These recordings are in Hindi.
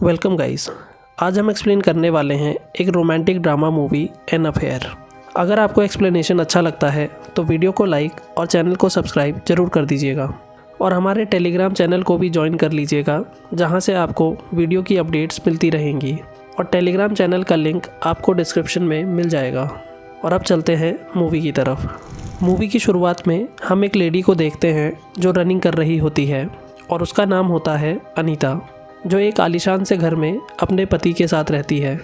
Welcome guys. आज हम एक्सप्लेन करने वाले हैं एक romantic drama movie an affair. अगर आपको एक्सप्लेनेशन अच्छा लगता है तो वीडियो को लाइक और चैनल को सब्सक्राइब ज़रूर कर दीजिएगा और हमारे टेलीग्राम चैनल को भी ज्वाइन कर लीजिएगा, जहां से आपको वीडियो की अपडेट्स मिलती रहेंगी और टेलीग्राम चैनल का लिंक आपको डिस्क्रिप्शन में मिल जाएगा। और अब चलते हैं मूवी की तरफ। मूवी की शुरुआत में हम एक लेडी को देखते हैं जो रनिंग कर रही होती है और उसका नाम होता है अनीता, जो एक आलीशान से घर में अपने पति के साथ रहती है।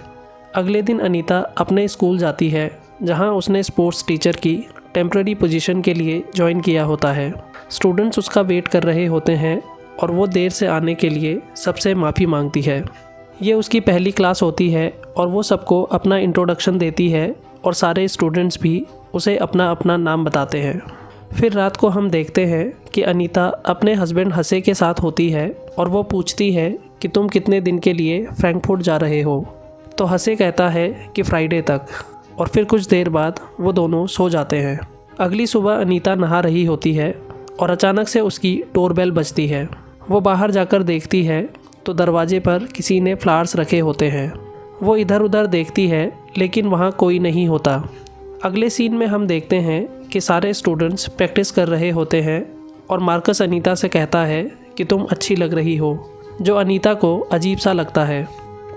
अगले दिन अनीता अपने स्कूल जाती है, जहां उसने स्पोर्ट्स टीचर की टेम्पररी पोजीशन के लिए ज्वाइन किया होता है। स्टूडेंट्स उसका वेट कर रहे होते हैं और वो देर से आने के लिए सबसे माफ़ी मांगती है। ये उसकी पहली क्लास होती है और वो सबको अपना इंट्रोडक्शन देती है और सारे स्टूडेंट्स भी उसे अपना अपना नाम बताते हैं। फिर रात को हम देखते हैं कि अनीता अपने हस्बैंड हसे के साथ होती है और वो पूछती है कि तुम कितने दिन के लिए फ्रैंकफर्ट जा रहे हो। तो हसे कहता है कि फ्राइडे तक, और फिर कुछ देर बाद वो दोनों सो जाते हैं। अगली सुबह अनीता नहा रही होती है और अचानक से उसकी डोरबेल बजती है। वो बाहर जाकर देखती है तो दरवाजे पर किसी ने फ्लावर्स रखे होते हैं। वो इधर उधर देखती है लेकिन वहाँ कोई नहीं होता। अगले सीन में हम देखते हैं कि सारे स्टूडेंट्स प्रैक्टिस कर रहे होते हैं और मार्कस अनीता से कहता है कि तुम अच्छी लग रही हो, जो अनीता को अजीब सा लगता है।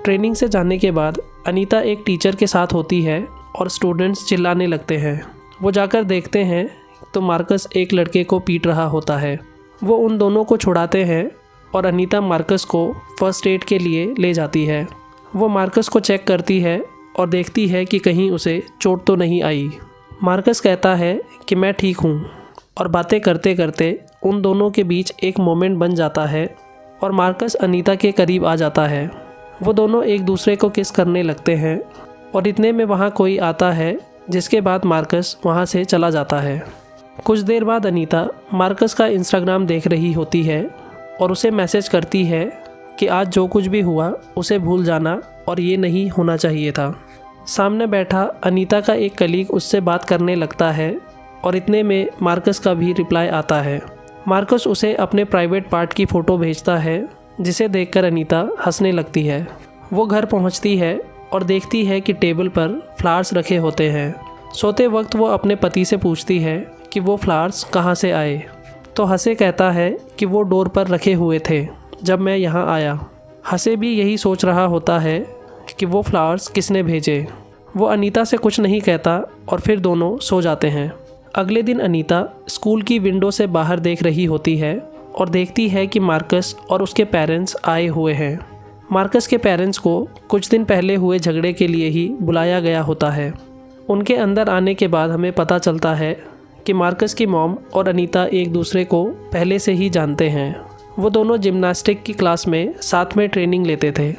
ट्रेनिंग से जाने के बाद अनीता एक टीचर के साथ होती है और स्टूडेंट्स चिल्लाने लगते हैं। वो जाकर देखते हैं तो मार्कस एक लड़के को पीट रहा होता है। वो उन दोनों को छुड़ाते हैं और अनीता मार्कस को फर्स्ट एड के लिए ले जाती है। वो मार्कस को चेक करती है और देखती है कि कहीं उसे चोट तो नहीं आई। मार्कस कहता है कि मैं ठीक हूँ, और बातें करते करते उन दोनों के बीच एक मोमेंट बन जाता है और मार्कस अनीता के करीब आ जाता है। वो दोनों एक दूसरे को किस करने लगते हैं और इतने में वहाँ कोई आता है, जिसके बाद मार्कस वहाँ से चला जाता है। कुछ देर बाद अनीता मार्कस का इंस्टाग्राम देख रही होती है और उसे मैसेज करती है कि आज जो कुछ भी हुआ उसे भूल जाना और ये नहीं होना चाहिए था। सामने बैठा अनीता का एक कलीग उससे बात करने लगता है और इतने में मार्कस का भी रिप्लाई आता है। मार्कस उसे अपने प्राइवेट पार्ट की फ़ोटो भेजता है, जिसे देखकर अनीता हंसने लगती है। वो घर पहुंचती है और देखती है कि टेबल पर फ्लावर्स रखे होते हैं। सोते वक्त वो अपने पति से पूछती है कि वो फ्लावर्स कहाँ से आए। तो हसे कहता है कि वो डोर पर रखे हुए थे जब मैं यहाँ आया। हसे भी यही सोच रहा होता है कि वो फ्लावर्स किसने भेजे। वो अनीता से कुछ नहीं कहता और फिर दोनों सो जाते हैं। अगले दिन अनीता स्कूल की विंडो से बाहर देख रही होती है और देखती है कि मार्कस और उसके पेरेंट्स आए हुए हैं। मार्कस के पेरेंट्स को कुछ दिन पहले हुए झगड़े के लिए ही बुलाया गया होता है। उनके अंदर आने के बाद हमें पता चलता है कि मार्कस की मॉम और अनीता एक दूसरे को पहले से ही जानते हैं। वो दोनों जिम्नास्टिक की क्लास में साथ में ट्रेनिंग लेते थे।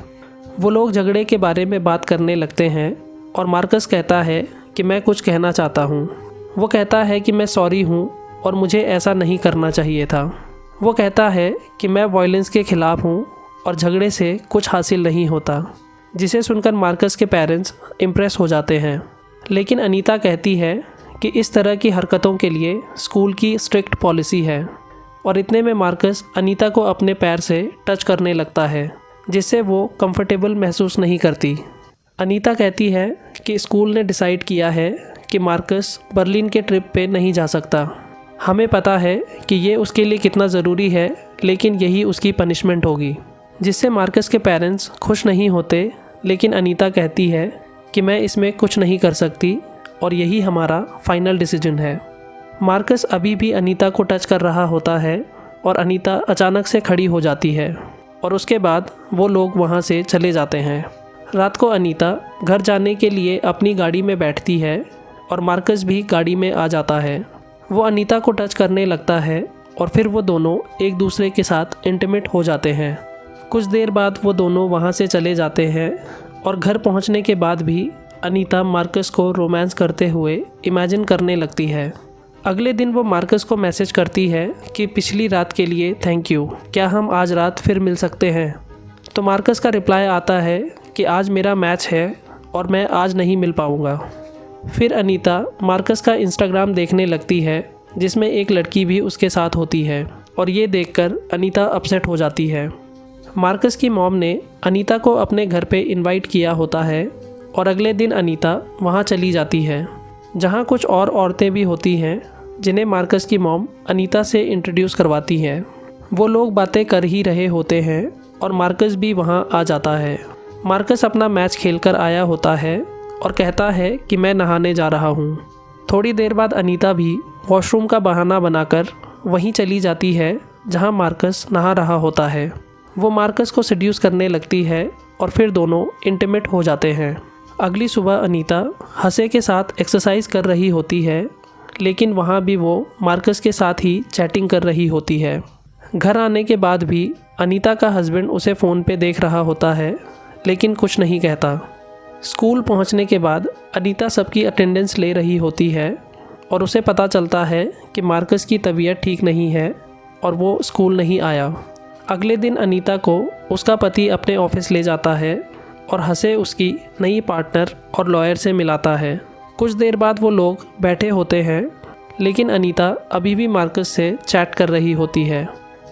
वो लोग झगड़े के बारे में बात करने लगते हैं और मार्कस कहता है कि मैं कुछ कहना चाहता हूँ। वो कहता है कि मैं सॉरी हूँ और मुझे ऐसा नहीं करना चाहिए था। वो कहता है कि मैं वायलेंस के ख़िलाफ़ हूँ और झगड़े से कुछ हासिल नहीं होता, जिसे सुनकर मार्कस के पेरेंट्स इम्प्रेस हो जाते हैं। लेकिन अनीता कहती है कि इस तरह की हरकतों के लिए स्कूल की स्ट्रिक्ट पॉलिसी है, और इतने में मार्कस अनीता को अपने पैर से टच करने लगता है, जिससे वो कंफर्टेबल महसूस नहीं करती। अनीता कहती है कि स्कूल ने डिसाइड किया है कि मार्कस बर्लिन के ट्रिप पे नहीं जा सकता। हमें पता है कि ये उसके लिए कितना ज़रूरी है, लेकिन यही उसकी पनिशमेंट होगी, जिससे मार्कस के पेरेंट्स खुश नहीं होते। लेकिन अनीता कहती है कि मैं इसमें कुछ नहीं कर सकती और यही हमारा फाइनल डिसीजन है। मार्कस अभी भी अनीता को टच कर रहा होता है और अनीता अचानक से खड़ी हो जाती है और उसके बाद वो लोग वहाँ से चले जाते हैं। रात को अनीता घर जाने के लिए अपनी गाड़ी में बैठती है और मार्कस भी गाड़ी में आ जाता है। वो अनीता को टच करने लगता है और फिर वो दोनों एक दूसरे के साथ इंटीमेट हो जाते हैं। कुछ देर बाद वो दोनों वहाँ से चले जाते हैं और घर पहुँचने के बाद भी अनीता मार्कस को रोमांस करते हुए इमेजिन करने लगती है। अगले दिन वो मार्कस को मैसेज करती है कि पिछली रात के लिए थैंक यू, क्या हम आज रात फिर मिल सकते हैं। तो मार्कस का रिप्लाई आता है कि आज मेरा मैच है और मैं आज नहीं मिल पाऊँगा। फिर अनीता मार्कस का इंस्टाग्राम देखने लगती है, जिसमें एक लड़की भी उसके साथ होती है, और ये देखकर अनीता अपसेट हो जाती है। मार्कस की मॉम ने अनीता को अपने घर पे इनवाइट किया होता है और अगले दिन अनीता वहाँ चली जाती है, जहाँ कुछ और औरतें भी होती हैं जिन्हें मार्कस की मॉम अनीता से इंट्रोड्यूस करवाती हैं। वो लोग बातें कर ही रहे होते हैं और मार्कस भी वहाँ आ जाता है। मार्कस अपना मैच खेलकर आया होता है और कहता है कि मैं नहाने जा रहा हूँ। थोड़ी देर बाद अनीता भी वॉशरूम का बहाना बनाकर वहीं चली जाती है जहाँ मार्कस नहा रहा होता है। वो मार्कस को सेड्यूस करने लगती है और फिर दोनों इंटीमेट हो जाते हैं। अगली सुबह अनीता हसे के साथ एक्सरसाइज कर रही होती है, लेकिन वहाँ भी वो मार्कस के साथ ही चैटिंग कर रही होती है। घर आने के बाद भी अनीता का हस्बैंड उसे फ़ोन पे देख रहा होता है, लेकिन कुछ नहीं कहता। स्कूल पहुँचने के बाद अनीता सबकी अटेंडेंस ले रही होती है और उसे पता चलता है कि मार्कस की तबीयत ठीक नहीं है और वो स्कूल नहीं आया। अगले दिन अनीता को उसका पति अपने ऑफिस ले जाता है और हसे उसकी नई पार्टनर और लॉयर से मिलाता है। कुछ देर बाद वो लोग बैठे होते हैं, लेकिन अनीता अभी भी मार्कस से चैट कर रही होती है।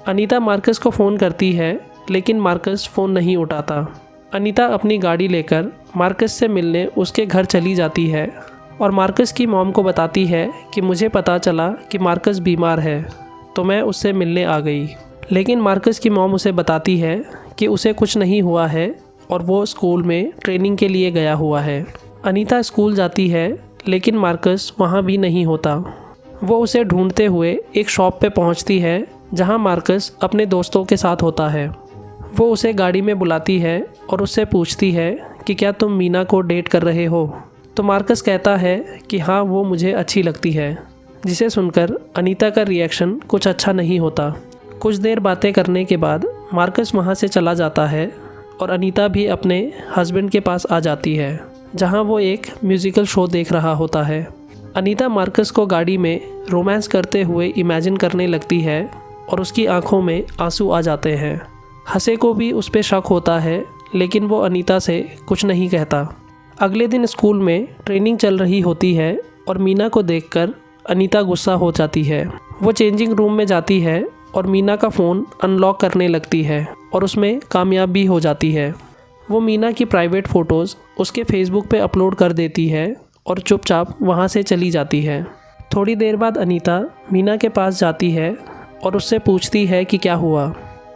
अनीता मार्कस को फ़ोन करती है, लेकिन मार्कस फ़ोन नहीं उठाता। अनीता अपनी गाड़ी लेकर मार्कस से मिलने उसके घर चली जाती है और मार्कस की मॉम को बताती है कि मुझे पता चला कि मार्कस बीमार है, तो मैं उससे मिलने आ गई। लेकिन मार्कस की मॉम उसे बताती है कि उसे कुछ नहीं हुआ है और वो स्कूल में ट्रेनिंग के लिए गया हुआ है। अनीता स्कूल जाती है, लेकिन मार्कस वहाँ भी नहीं होता। वो उसे ढूंढते हुए एक शॉप पे पहुँचती है जहाँ मार्कस अपने दोस्तों के साथ होता है। वो उसे गाड़ी में बुलाती है और उससे पूछती है कि क्या तुम मीना को डेट कर रहे हो। तो मार्कस कहता है कि हाँ, वो मुझे अच्छी लगती है, जिसे सुनकर अनीता का रिएक्शन कुछ अच्छा नहीं होता। कुछ देर बातें करने के बाद मार्कस वहाँ से चला जाता है और अनीता भी अपने हस्बैंड के पास आ जाती है, जहाँ वो एक म्यूज़िकल शो देख रहा होता है। अनीता मार्कस को गाड़ी में रोमांस करते हुए इमेजिन करने लगती है और उसकी आंखों में आंसू आ जाते हैं। हसे को भी उस पर शक होता है, लेकिन वो अनीता से कुछ नहीं कहता। अगले दिन स्कूल में ट्रेनिंग चल रही होती है और मीना को देखकर अनीता गुस्सा हो जाती है। वो चेंजिंग रूम में जाती है और मीना का फ़ोन अनलॉक करने लगती है और उसमें कामयाब भी हो जाती है। वो मीना की प्राइवेट फ़ोटोज़ उसके फेसबुक पे अपलोड कर देती है और चुपचाप वहाँ से चली जाती है। थोड़ी देर बाद अनीता मीना के पास जाती है और उससे पूछती है कि क्या हुआ।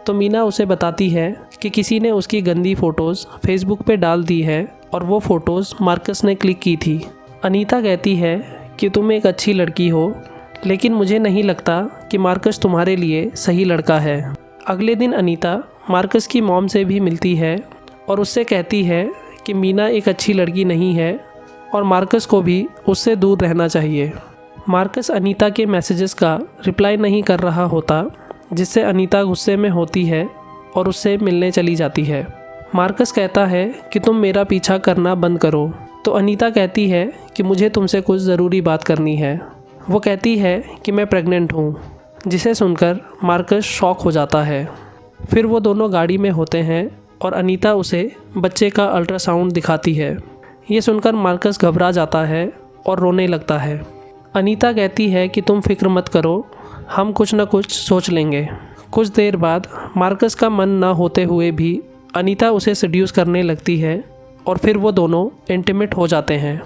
तो मीना उसे बताती है कि किसी ने उसकी गंदी फ़ोटोज़ फेसबुक पे डाल दी है और वो फ़ोटोज़ मार्कस ने क्लिक की थी। अनीता कहती है कि तुम एक अच्छी लड़की हो, लेकिन मुझे नहीं लगता कि मार्कस तुम्हारे लिए सही लड़का है। अगले दिन अनीता मार्कस की मॉम से भी मिलती है और उससे कहती है कि मीना एक अच्छी लड़की नहीं है और मार्कस को भी उससे दूर रहना चाहिए। मार्कस अनीता के मैसेजेस का रिप्लाई नहीं कर रहा होता, जिससे अनीता गुस्से में होती है और उससे मिलने चली जाती है। मार्कस कहता है कि तुम मेरा पीछा करना बंद करो। तो अनीता कहती है कि मुझे तुमसे कुछ ज़रूरी बात करनी है। वो कहती है कि मैं प्रेग्नेंट हूँ, जिसे सुनकर मार्कस शॉक हो जाता है। फिर वो दोनों गाड़ी में होते हैं और अनीता उसे बच्चे का अल्ट्रासाउंड दिखाती है। ये सुनकर मार्कस घबरा जाता है और रोने लगता है। अनीता कहती है कि तुम फिक्र मत करो, हम कुछ न कुछ सोच लेंगे। कुछ देर बाद मार्कस का मन ना होते हुए भी अनीता उसे सेड्यूस करने लगती है और फिर वो दोनों इंटीमेट हो जाते हैं।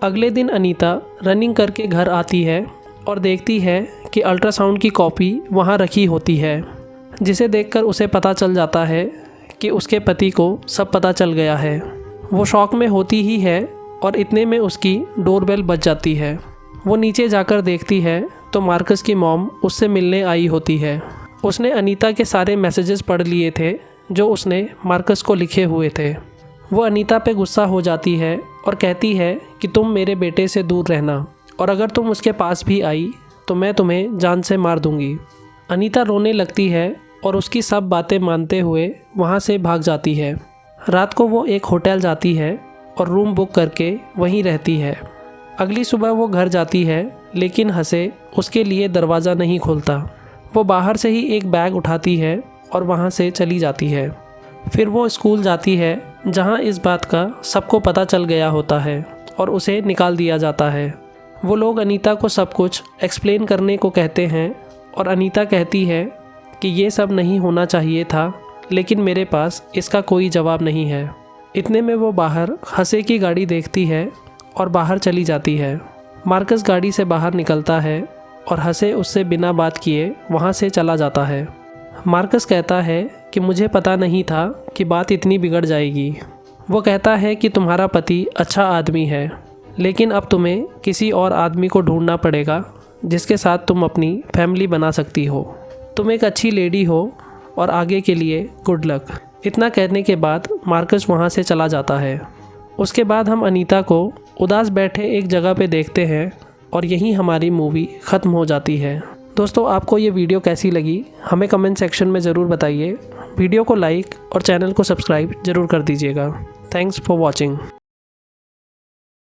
अगले दिन अनीता रनिंग करके घर आती है और देखती है कि अल्ट्रासाउंड की कॉपी वहाँ रखी होती है, जिसे देखकर उसे पता चल जाता है कि उसके पति को सब पता चल गया है। वो शॉक में होती ही है और इतने में उसकी डोरबेल बज जाती है। वो नीचे जाकर देखती है तो मार्कस की मॉम उससे मिलने आई होती है। उसने अनीता के सारे मैसेजेस पढ़ लिए थे जो उसने मार्कस को लिखे हुए थे। वो अनीता पे गुस्सा हो जाती है और कहती है कि तुम मेरे बेटे से दूर रहना, और अगर तुम उसके पास भी आई तो मैं तुम्हें जान से मार दूंगी। अनीता रोने लगती है और उसकी सब बातें मानते हुए वहाँ से भाग जाती है। रात को वो एक होटल जाती है और रूम बुक करके वहीं रहती है। अगली सुबह वो घर जाती है, लेकिन हसे उसके लिए दरवाज़ा नहीं खोलता। वो बाहर से ही एक बैग उठाती है और वहाँ से चली जाती है। फिर वो स्कूल जाती है, जहाँ इस बात का सबको पता चल गया होता है और उसे निकाल दिया जाता है। वो लोग अनीता को सब कुछ एक्सप्लेन करने को कहते हैं और अनीता कहती है कि ये सब नहीं होना चाहिए था, लेकिन मेरे पास इसका कोई जवाब नहीं है। इतने में वो बाहर हसे की गाड़ी देखती है और बाहर चली जाती है। मार्कस गाड़ी से बाहर निकलता है और हसे उससे बिना बात किए वहाँ से चला जाता है। मार्कस कहता है कि मुझे पता नहीं था कि बात इतनी बिगड़ जाएगी। वो कहता है कि तुम्हारा पति अच्छा आदमी है, लेकिन अब तुम्हें किसी और आदमी को ढूंढना पड़ेगा जिसके साथ तुम अपनी फैमिली बना सकती हो। तुम एक अच्छी लेडी हो और आगे के लिए गुड लक। इतना कहने के बाद मार्कस वहाँ से चला जाता है। उसके बाद हम अनीता को उदास बैठे एक जगह पे देखते हैं और यहीं हमारी मूवी ख़त्म हो जाती है। दोस्तों, आपको ये वीडियो कैसी लगी हमें कमेंट सेक्शन में ज़रूर बताइए। वीडियो को लाइक और चैनल को सब्सक्राइब ज़रूर कर दीजिएगा। Thanks for watching.